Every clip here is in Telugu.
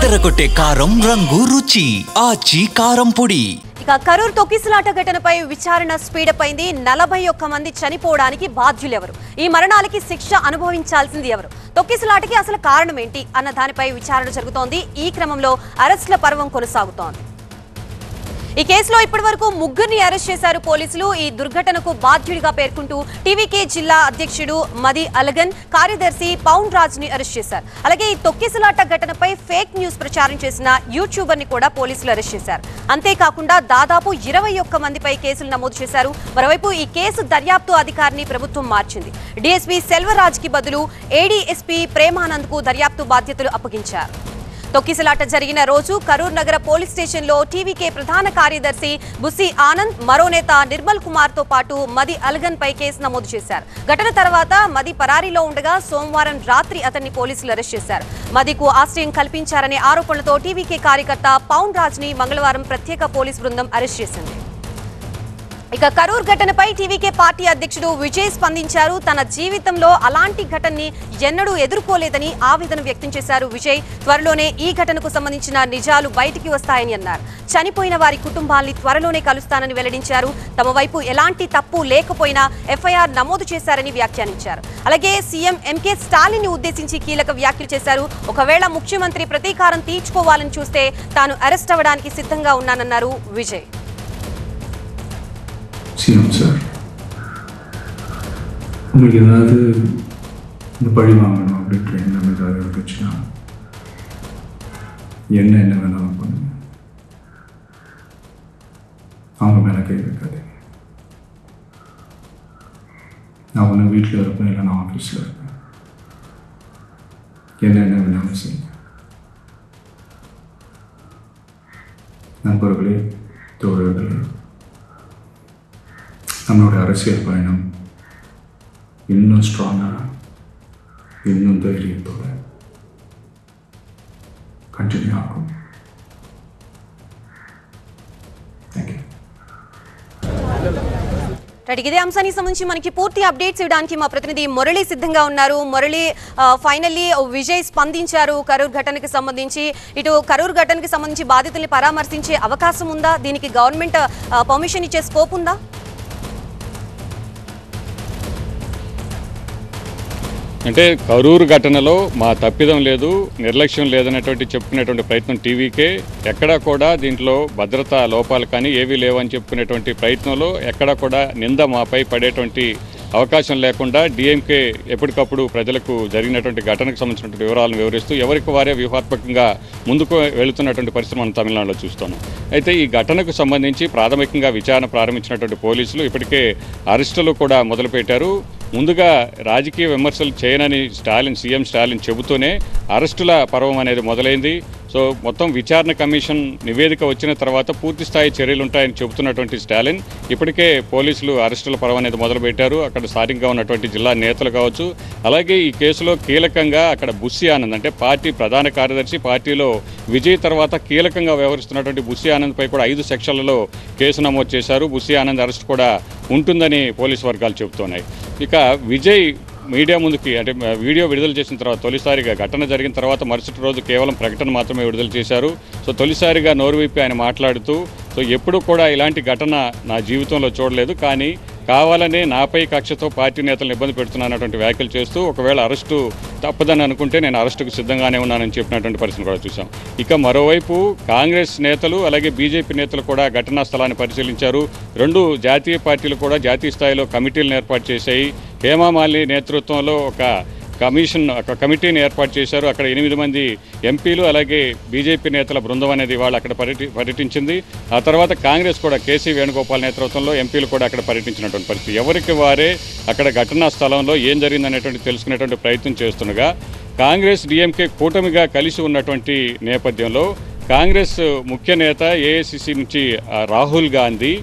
అదరగొట్టే కారం రంగు రుచి ఆచి కారం పొడి. ఇక కరూర్ తొక్కిసలాట ఘటనపై విచారణ స్పీడప్ అయింది. 41 మంది చనిపోవడానికి బాధ్యులెవరు, ఈ మరణాలకి శిక్ష అనుభవించాల్సింది ఎవరు, తొక్కిసలాటకి అసలు కారణం ఏంటి అన్న దానిపై విచారణ జరుగుతోంది. ఈ క్రమంలో అరెస్టుల పర్వం కొనసాగుతోంది. ఈ కేసులో ఇప్పటివరకు 3 అరెస్ట్ చేశారు పోలీసులు. ఈ దుర్ఘటనకు బాధ్యుడిగా పేర్కొంటూ టీవీకే జిల్లా అధ్యక్షుడు మది అలగన్, కార్యదర్శి పౌండ్ రాజ్ ని అరెస్ట్ చేశారు. అలాగే ఈ తొక్కిసలాట ఘటనపై ఫేక్ న్యూస్ ప్రచారం చేసిన యూట్యూబర్ ని కూడా పోలీసులు అరెస్ట్ చేశారు. అంతేకాకుండా దాదాపు 21 మందిపై కేసులు నమోదు చేశారు. మరోవైపు ఈ కేసు దర్యాప్తు అధికారిని ప్రభుత్వం మార్చింది. డీఎస్పీ సెల్వరాజ్ కి బదులు ఏడీఎస్పీ ప్రేమానంద్ కు దర్యాప్తు బాధ్యతలు అప్పగించారు. తొక్కిసలాట జరిగిన రోజు కరూర్ నగర పోలీస్ స్టేషన్ లో టీవీకే ప్రధాన కార్యదర్శి బుస్సి ఆనంద్, మరో నేత నిర్మల్ కుమార్ తో పాటు మది అల్గన్ పై కేసు నమోదు చేశారు. ఘటన తర్వాత మది పరారీలో ఉండగా సోమవారం రాత్రి అతన్ని పోలీసులు అరెస్ట్ చేశారు. మదికు ఆశ్రయం కల్పించారనే ఆరోపణలతో టీవీకే కార్యకర్త పౌండ్ రాజ్ ని మంగళవారం ప్రత్యేక పోలీస్ బృందం అరెస్ట్ చేసింది. ఇక కరూర్ ఘటనపై టీవీకే పార్టీ అధ్యక్షుడు విజయ్ స్పందించారు. తన జీవితంలో అలాంటి ఘటనని ఎన్నడూ ఎదుర్కోలేదని ఆవేదన వ్యక్తం చేశారు విజయ్. త్వరలోనే ఈ ఘటనకు సంబంధించిన నిజాలు బయటికి వస్తాయని అన్నారు. చనిపోయిన వారి కుటుంబాల్ని త్వరలోనే కలుస్తానని వెల్లడించారు. తమ వైపు ఎలాంటి తప్పు లేకపోయినా ఎఫ్ఐఆర్ నమోదు చేశారని వ్యాఖ్యానించారు. అలాగే సీఎం ఎంకే స్టాలిన్ ని ఉద్దేశించి కీలక వ్యాఖ్యలు చేశారు. ఒకవేళ ముఖ్యమంత్రి ప్రతీకారం తీర్చుకోవాలని చూస్తే తాను అరెస్ట్ అవ్వడానికి సిద్ధంగా ఉన్నానన్నారు విజయ్. சிஎம் சார், உங்களுக்கு ஏதாவது இந்த பழி வாங்கணும் அப்படின்ற எண்ணம் ஏதாவது இருந்துச்சுன்னா என்ன வேணாலும் பண்ணுங்க. அவங்க மேலே கை வைக்காது. நான் ஒன்று வீட்டில் இருப்பேன், இல்லை நான் ஆஃபீஸில் இருப்பேன். என்ன வேணாலும் செய்யுங்க. நண்பர்களே, தோழர்களே, நம்மளோட அரசியல் பயணம் இன்னும் ஸ்ட்ராங்காக, இன்னும் தைரியத்தோட కంటిన్యూ ఆகும். ఇదే అంశానికి సంబంధించి మనకి పూర్తి అప్డేట్స్ ఇవ్వడానికి మా ప్రతినిధి మురళి సిద్ధంగా ఉన్నారు. మురళి, ఫైనల్లీ విజయ్ స్పందించారు కరూర్ ఘటనకి సంబంధించి. ఇటు కరూర్ ఘటనకి సంబంధించి బాధితుల్ని పరామర్శించే అవకాశం ఉందా? దీనికి గవర్నమెంట్ పర్మిషన్ ఇచ్చే స్కోప్ ఉందా? అంటే కరూరు ఘటనలో మా తప్పిదం లేదు, నిర్లక్ష్యం లేదనేటువంటి చెప్పుకునేటువంటి ప్రయత్నం టీవీకే. ఎక్కడా కూడా దీంట్లో భద్రతా లోపాలు కానీ ఏవీ లేవని చెప్పుకునేటువంటి ప్రయత్నంలో ఎక్కడా కూడా నింద మాపై పడేటువంటి అవకాశం లేకుండా డిఎంకే ఎప్పటికప్పుడు ప్రజలకు జరిగినటువంటి ఘటనకు సంబంధించినటువంటి వివరాలను వివరిస్తూ ఎవరికి వారే వ్యూహాత్మకంగా ముందుకు వెళుతున్నటువంటి పరిస్థితి మనం తమిళనాడులో చూస్తున్నాం. అయితే ఈ ఘటనకు సంబంధించి ప్రాథమికంగా విచారణ ప్రారంభించినటువంటి పోలీసులు ఇప్పటికే అరెస్టులు కూడా మొదలుపెట్టారు. ముందుగా రాజకీయ విమర్శలు చేయనని సీఎం స్టాలిన్ చెబుతూనే అరెస్టుల పర్వం అనేది మొదలైంది. సో మొత్తం విచారణ కమిషన్ నివేదిక వచ్చిన తర్వాత పూర్తి స్థాయి చర్యలు ఉంటాయని చెబుతున్నటువంటి స్టాలిన్ ఇప్పటికే పోలీసులు అరెస్టుల పర్వం అనేది మొదలుపెట్టారు. అక్కడ స్థానికంగా ఉన్నటువంటి జిల్లా నేతలు కావచ్చు, అలాగే ఈ కేసులో కీలకంగా అక్కడ బుస్సి ఆనంద్ అంటే పార్టీ ప్రధాన కార్యదర్శి, పార్టీలో విజయ్ తర్వాత కీలకంగా వ్యవహరిస్తున్నటువంటి బుస్సి ఆనంద్ పై కూడా 5 సెక్షన్లలో కేసు నమోదు చేశారు. బుస్సి ఆనంద్ అరెస్ట్ కూడా ఉంటుందని పోలీసు వర్గాలు చెబుతున్నాయి. ఇక విజయ్ మీడియా ముందుకి అంటే వీడియో విడుదల చేసిన తర్వాత తొలిసారిగా ఘటన జరిగిన తర్వాత మరుసటి రోజు కేవలం ప్రకటన మాత్రమే విడుదల చేశారు. సో తొలిసారిగా నోరు విప్పి ఆయన మాట్లాడుతూ ఎప్పుడు కూడా ఇలాంటి ఘటన నా జీవితంలో చూడలేదు, కానీ కావాలనే నాపై కక్షతో పార్టీ నేతలను ఇబ్బంది పెడుతున్నటువంటి వ్యాఖ్యలు చేస్తూ ఒకవేళ అరెస్టు తప్పదని అనుకుంటే నేను అరెస్టుకు సిద్ధంగానే ఉన్నానని చెప్పినటువంటి పరిస్థితిని కూడా చూసాం. ఇక మరోవైపు కాంగ్రెస్ నేతలు అలాగే బీజేపీ నేతలు కూడా ఘటనా స్థలాన్ని పరిశీలించారు. 2 జాతీయ పార్టీలు కూడా జాతీయ స్థాయిలో కమిటీలను ఏర్పాటు చేశాయి. హేమామాలిని నేతృత్వంలో ఒక కమిటీని ఏర్పాటు చేశారు. అక్కడ 8 మంది ఎంపీలు అలాగే బీజేపీ నేతల బృందం అనేది వాళ్ళు అక్కడ పర్యటించింది. ఆ తర్వాత కాంగ్రెస్ కూడా కేసీ వేణుగోపాల్ నేతృత్వంలో ఎంపీలు కూడా అక్కడ పర్యటించినటువంటి పరిస్థితి. ఎవరికి వారే అక్కడ ఘటనా స్థలంలో ఏం జరిగిందనేటువంటి తెలుసుకునేటువంటి ప్రయత్నం చేస్తుండగా కాంగ్రెస్ డిఎంకే కూటమిగా కలిసి ఉన్నటువంటి నేపథ్యంలో కాంగ్రెస్ ముఖ్య నేత ఏఐసిసి నుంచి రాహుల్ గాంధీ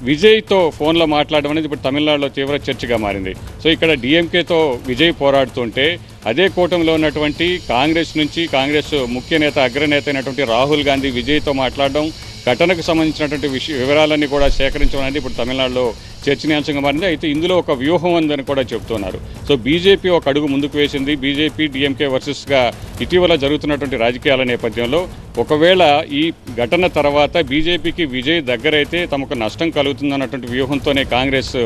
విజయ్తో ఫోన్లో మాట్లాడడం అనేది ఇప్పుడు తమిళనాడులో తీవ్ర చర్చగా మారింది. సో ఇక్కడ డిఎంకేతో విజయ్ పోరాడుతుంటే అదే కూటమిలో ఉన్నటువంటి కాంగ్రెస్ నుంచి కాంగ్రెస్ ముఖ్య నేత అగ్రనేత అయినటువంటి రాహుల్ గాంధీ విజయ్తో మాట్లాడడం, ఘటనకు సంబంధించినటువంటి వివరాలన్నీ కూడా సేకరించడం అనేది ఇప్పుడు తమిళనాడులో చర్చనీయాంశంగా మారింది. అయితే ఇందులో ఒక వ్యూహం ఉందని కూడా చెబుతున్నారు. సో బీజేపీ ఒక అడుగు ముందుకు వేసింది. బీజేపీ డిఎంకే వర్సెస్గా ఇటీవల జరుగుతున్నటువంటి రాజకీయాల నేపథ్యంలో ఒకవేళ ఈ ఘటన తర్వాత బీజేపీకి విజయ్ దగ్గరైతే తమకు నష్టం కలుగుతుందన్నటువంటి వ్యూహంతోనే కాంగ్రెస్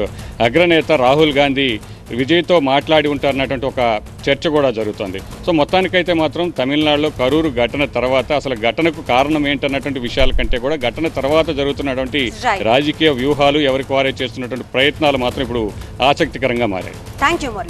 అగ్రనేత రాహుల్ గాంధీ విజయ్తో మాట్లాడి ఉంటారన్నటువంటి ఒక చర్చ కూడా జరుగుతుంది. సో మొత్తానికైతే మాత్రం తమిళనాడులో కరూరు ఘటన తర్వాత అసలు ఘటనకు కారణం ఏంటన్నటువంటి విషయాల కంటే కూడా ఘటన తర్వాత జరుగుతున్నటువంటి రాజకీయ వ్యూహాలు ఎవరికి వారే చేస్తున్నటువంటి ప్రయత్నాలు మాత్రం ఇప్పుడు ఆసక్తికరంగా మారాయి. Thank you Murali.